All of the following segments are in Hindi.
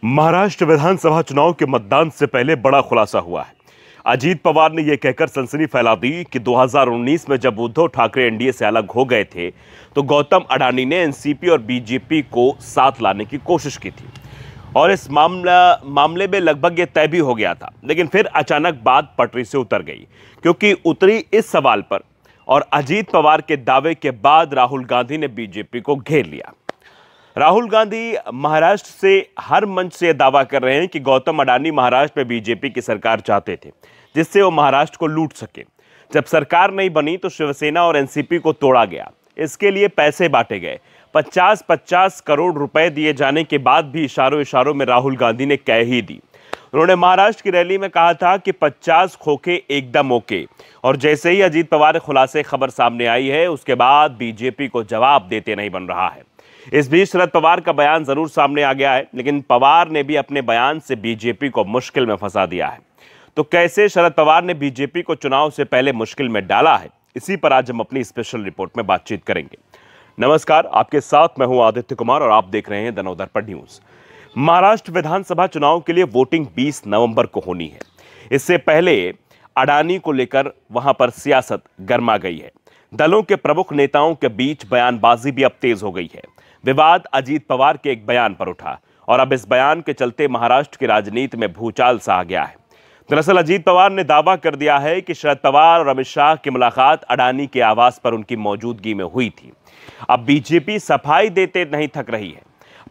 महाराष्ट्र विधानसभा चुनाव के मतदान से पहले बड़ा खुलासा हुआ है। अजीत पवार ने यह कहकर सनसनी फैला दी कि 2019 में जब उद्धव ठाकरे एनडीए से अलग हो गए थे तो गौतम अडानी ने एनसीपी और बीजेपी को साथ लाने की कोशिश की थी और इस मामले में लगभग ये तय भी हो गया था। लेकिन फिर अचानक बात पटरी से उतर गई, क्योंकि उतरी इस सवाल पर और अजीत पवार के दावे के बाद राहुल गांधी ने बीजेपी को घेर लिया। राहुल गांधी महाराष्ट्र से हर मंच से दावा कर रहे हैं कि गौतम अडानी महाराष्ट्र में बीजेपी की सरकार चाहते थे, जिससे वो महाराष्ट्र को लूट सके। जब सरकार नहीं बनी तो शिवसेना और एनसीपी को तोड़ा गया। इसके लिए पैसे बांटे गए। 50-50 करोड़ रुपए दिए जाने के बाद भी इशारों इशारों में राहुल गांधी ने कह ही दी। उन्होंने महाराष्ट्र की रैली में कहा था कि 50 खोखे एकदम ओके। और जैसे ही अजीत पवार के खुलासे खबर सामने आई है, उसके बाद बीजेपी को जवाब देते नहीं बन रहा है। इस बीच शरद पवार का बयान जरूर सामने आ गया है, लेकिन पवार ने भी अपने बयान से बीजेपी को मुश्किल में फंसा दिया है। तो कैसे शरद पवार ने बीजेपी को चुनाव से पहले मुश्किल में डाला है, इसी पर आज हम अपनी स्पेशल रिपोर्ट में बातचीत करेंगे। नमस्कार, आपके साथ मैं हूं आदित्य कुमार और आप देख रहे हैं द नवदर्पण न्यूज। महाराष्ट्र विधानसभा चुनाव के लिए वोटिंग 20 नवंबर को होनी है। इससे पहले अडानी को लेकर वहां पर सियासत गर्मा गई है। दलों के प्रमुख नेताओं के बीच बयानबाजी भी अब तेज हो गई है। विवाद अजीत पवार के एक बयान पर उठा और अब इस बयान के चलते महाराष्ट्र की राजनीति में भूचाल सा आ गया है। दरअसल अजीत पवार ने दावा कर दिया है कि शरद पवार और अमित शाह की मुलाकात अडानी के आवास पर उनकी मौजूदगी में हुई थी। अब बीजेपी सफाई देते नहीं थक रही है।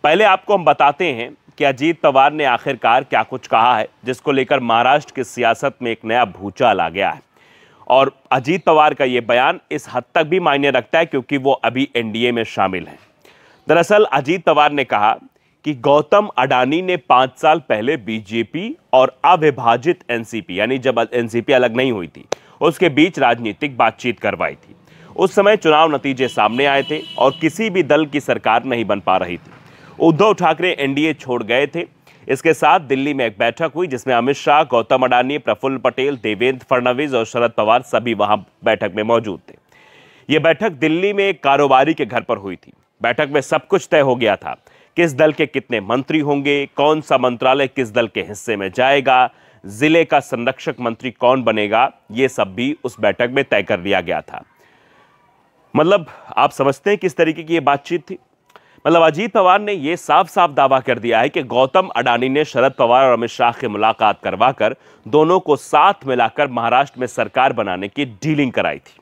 पहले आपको हम बताते हैं कि अजीत पवार ने आखिरकार क्या कुछ कहा है, जिसको लेकर महाराष्ट्र की सियासत में एक नया भूचाल आ गया है। और अजीत पवार का यह बयान इस हद तक भी मायने रखता है क्योंकि वो अभी एनडीए में शामिल हैं। दरअसल अजीत पवार ने कहा कि गौतम अडानी ने 5 साल पहले बीजेपी और अविभाजित एनसीपी, यानी जब एनसीपी अलग नहीं हुई थी, उसके बीच राजनीतिक बातचीत करवाई थी। उस समय चुनाव नतीजे सामने आए थे और किसी भी दल की सरकार नहीं बन पा रही थी। उद्धव ठाकरे एनडीए छोड़ गए थे। इसके साथ दिल्ली में एक बैठक हुई जिसमें अमित शाह, गौतम अडानी, प्रफुल्ल पटेल, देवेंद्र फडणवीस और शरद पवार सभी वहां बैठक में मौजूद थे। यह बैठक दिल्ली में एक कारोबारी के घर पर हुई थी। बैठक में सब कुछ तय हो गया था। किस दल के कितने मंत्री होंगे, कौन सा मंत्रालय किस दल के हिस्से में जाएगा, जिले का संरक्षक मंत्री कौन बनेगा, यह सब भी उस बैठक में तय कर लिया गया था। मतलब आप समझते हैं किस तरीके की यह बातचीत थी। मतलब अजीत पवार ने यह साफ साफ दावा कर दिया है कि गौतम अडानी ने शरद पवार और अमित शाह की मुलाकात करवाकर दोनों को साथ मिलाकर महाराष्ट्र में सरकार बनाने की डीलिंग कराई थी।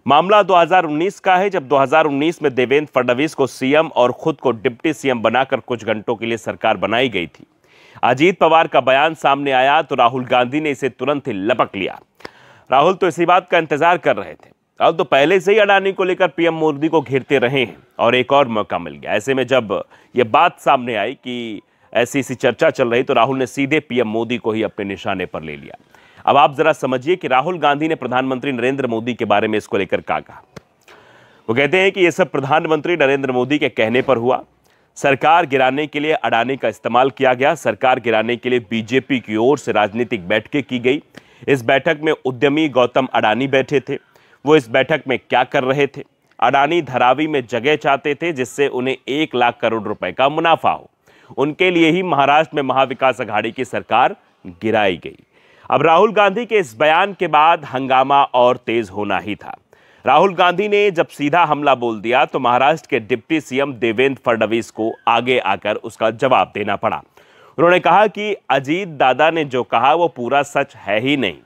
मामला 2019 का है, जब 2019 में देवेंद्र फडणवीस को सीएम और खुद को डिप्टी सीएम बनाकर कुछ घंटों के लिए सरकार बनाई गई थी। अजीत पवार का बयान सामने आया तो राहुल गांधी ने इसे तुरंत ही लपक लिया। राहुल तो इसी बात का इंतजार कर रहे थे। अब तो पहले से ही अडानी को लेकर पीएम मोदी को घेरते रहे हैं और एक और मौका मिल गया। ऐसे में जब यह बात सामने आई कि ऐसी चर्चा चल रही तो राहुल ने सीधे पीएम मोदी को ही अपने निशाने पर ले लिया। अब आप जरा समझिए कि राहुल गांधी ने प्रधानमंत्री नरेंद्र मोदी के बारे में इसको लेकर क्या कहा। वो कहते हैं कि यह सब प्रधानमंत्री नरेंद्र मोदी के कहने पर हुआ। सरकार गिराने के लिए अडानी का इस्तेमाल किया गया। सरकार गिराने के लिए बीजेपी की ओर से राजनीतिक बैठकें की गई। इस बैठक में उद्यमी गौतम अडानी बैठे थे। वो इस बैठक में क्या कर रहे थे? अडानी धारावी में जगह चाहते थे जिससे उन्हें 1 लाख करोड़ रुपए का मुनाफा हो। उनके लिए ही महाराष्ट्र में महाविकास अघाड़ी की सरकार गिराई गई। अब राहुल गांधी के इस बयान के बाद हंगामा और तेज होना ही था। राहुल गांधी ने जब सीधा हमला बोल दिया तो महाराष्ट्र के डिप्टी सीएम देवेंद्र फडणवीस को आगे आकर उसका जवाब देना पड़ा। उन्होंने कहा कि अजीत दादा ने जो कहा वो पूरा सच है ही नहीं।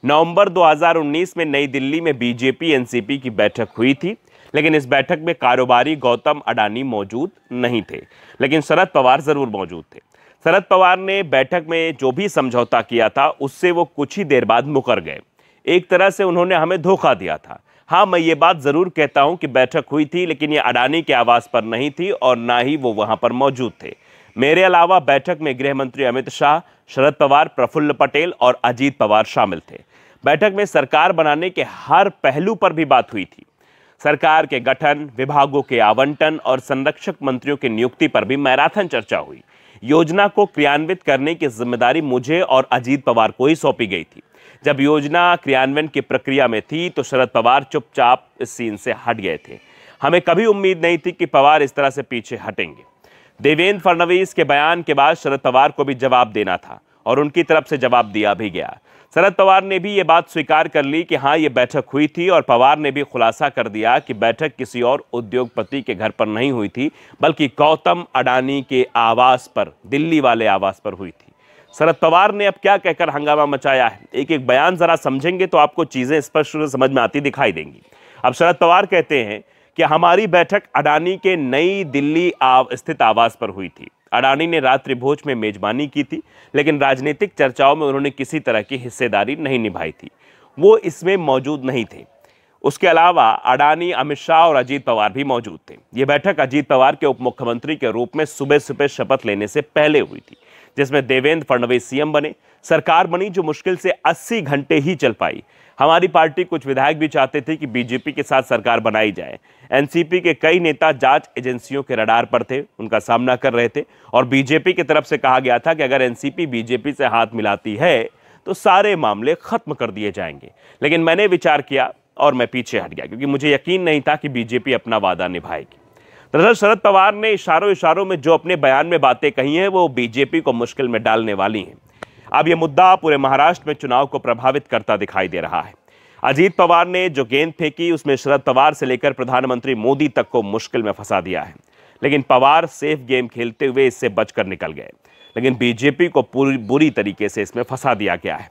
नवंबर 2019 में नई दिल्ली में बीजेपी एनसीपी की बैठक हुई थी, लेकिन इस बैठक में कारोबारी गौतम अडानी मौजूद नहीं थे, लेकिन शरद पवार जरूर मौजूद थे। शरद पवार ने बैठक में जो भी समझौता किया था उससे वो कुछ ही देर बाद मुकर गए। एक तरह से उन्होंने हमें धोखा दिया था। हाँ, मैं ये बात जरूर कहता हूं कि बैठक हुई थी, लेकिन ये अडानी के आवास पर नहीं थी और ना ही वो वहां पर मौजूद थे। मेरे अलावा बैठक में गृह मंत्री अमित शाह, शरद पवार, प्रफुल्ल पटेल और अजीत पवार शामिल थे। बैठक में सरकार बनाने के हर पहलू पर भी बात हुई थी। सरकार के गठन, विभागों के आवंटन और संरक्षक मंत्रियों की नियुक्ति पर भी मैराथन चर्चा हुई। योजना को क्रियान्वित करने की जिम्मेदारी मुझे और अजीत पवार को ही सौंपी गई थी। जब योजना क्रियान्वयन की प्रक्रिया में थी तो शरद पवार चुपचाप इस सीन से हट गए थे। हमें कभी उम्मीद नहीं थी कि पवार इस तरह से पीछे हटेंगे। देवेंद्र फडणवीस के बयान के बाद शरद पवार को भी जवाब देना था और उनकी तरफ से जवाब दिया भी गया। शरद पवार ने भी ये बात स्वीकार कर ली कि हाँ, ये बैठक हुई थी और पवार ने भी खुलासा कर दिया कि बैठक किसी और उद्योगपति के घर पर नहीं हुई थी, बल्कि गौतम अडानी के आवास पर, दिल्ली वाले आवास पर हुई थी। शरद पवार ने अब क्या कहकर हंगामा मचाया है, एक एक बयान जरा समझेंगे तो आपको चीजें स्पष्ट रूप से समझ में आती दिखाई देंगी। अब शरद पवार कहते हैं कि हमारी बैठक अडानी के नई दिल्ली स्थित आवास पर हुई थी। अडानी ने रात्रि भोज में मेजबानी की थी, लेकिन राजनीतिक चर्चाओं में उन्होंने किसी तरह की हिस्सेदारी नहीं निभाई थी, वो इसमें मौजूद नहीं थे। उसके अलावा अडानी, अमित शाह और अजीत पवार भी मौजूद थे। ये बैठक अजीत पवार के उप मुख्यमंत्री के रूप में सुबह सुबह शपथ लेने से पहले हुई थी, जिसमें देवेंद्र फडणवीस सीएम बने, सरकार बनी जो मुश्किल से 80 घंटे ही चल पाई। हमारी पार्टी कुछ विधायक भी चाहते थे कि बीजेपी के साथ सरकार बनाई जाए। एनसीपी के कई नेता जांच एजेंसियों के रडार पर थे, उनका सामना कर रहे थे और बीजेपी की तरफ से कहा गया था कि अगर एनसीपी बीजेपी से हाथ मिलाती है तो सारे मामले खत्म कर दिए जाएंगे। लेकिन मैंने विचार किया और मैं पीछे हट गया, क्योंकि मुझे यकीन नहीं था कि बीजेपी अपना वादा निभाएगी। दरअसल शरद पवार ने इशारों में जो अपने बयान में बातें कही हैं, वो बीजेपी को मुश्किल में डालने वाली हैं। अब यह मुद्दा पूरे महाराष्ट्र में चुनाव को प्रभावित करता दिखाई दे रहा है। अजीत पवार ने जो गेंद फेंकी, उसमें शरद पवार से लेकर प्रधानमंत्री मोदी तक को मुश्किल में फंसा दिया है। लेकिन पवार सेफ गेम खेलते हुए इससे बचकर निकल गए, लेकिन बीजेपी को बुरी तरीके से इसमें फंसा दिया गया है।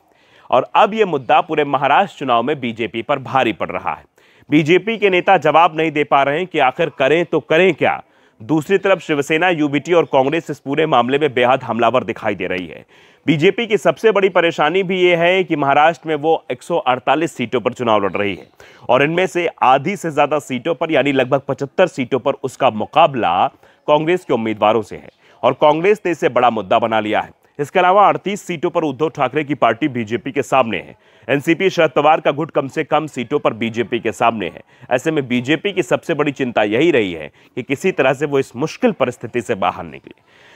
और अब यह मुद्दा पूरे महाराष्ट्र चुनाव में बीजेपी पर भारी पड़ रहा है। बीजेपी के नेता जवाब नहीं दे पा रहे हैं कि आखिर करें तो करें क्या। दूसरी तरफ शिवसेना, यूबीटी और कांग्रेस इस पूरे मामले में बेहद हमलावर दिखाई दे रही है। बीजेपी की सबसे बड़ी परेशानी भी यह है कि महाराष्ट्र में वो 148 सीटों पर चुनाव लड़ रही है और इनमें से आधी से ज्यादा सीटों पर, यानी लगभग 75 सीटों पर उसका मुकाबला कांग्रेस के उम्मीदवारों से है और कांग्रेस ने इसे बड़ा मुद्दा बना लिया है। इसके अलावा 38 सीटों पर उद्धव ठाकरे की पार्टी बीजेपी के सामने है। एनसीपी शरद पवार का गुट कम से कम सीटों पर बीजेपी के सामने है। ऐसे में बीजेपी की सबसे बड़ी चिंता यही रही है कि किसी तरह से वो इस मुश्किल परिस्थिति से बाहर निकले,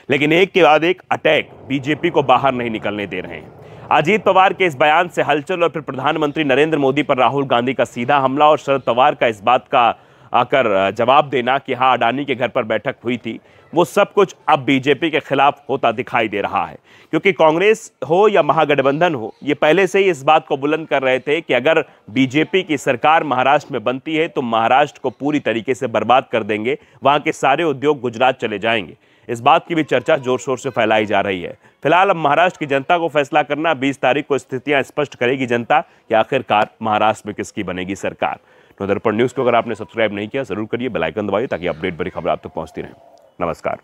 लेकिन एक के बाद एक अटैक बीजेपी को बाहर नहीं निकलने दे रहे हैं। अजीत पवार के इस बयान से हलचल और फिर प्रधानमंत्री नरेंद्र मोदी पर राहुल गांधी का सीधा हमला और शरद पवार का इस बात का आकर जवाब देना कि हाँ, अडानी के घर पर बैठक हुई थी, वो सब कुछ अब बीजेपी के खिलाफ होता दिखाई दे रहा है। क्योंकि कांग्रेस हो या महागठबंधन हो, ये पहले से ही इस बात को बुलंद कर रहे थे कि अगर बीजेपी की सरकार महाराष्ट्र में बनती है तो महाराष्ट्र को पूरी तरीके से बर्बाद कर देंगे, वहां के सारे उद्योग गुजरात चले जाएंगे। इस बात की भी चर्चा जोर शोर से फैलाई जा रही है। फिलहाल अब महाराष्ट्र की जनता को फैसला करना, 20 तारीख को स्थितियां स्पष्ट करेगी जनता कि आखिरकार महाराष्ट्र में किसकी बनेगी सरकार। नवदर्पण न्यूज़ को अगर आपने सब्सक्राइब नहीं किया, जरूर करिए, बेल आइकन दबाइए ताकि अपडेट बड़ी खबर आप तक पहुंचती रहे। नमस्कार।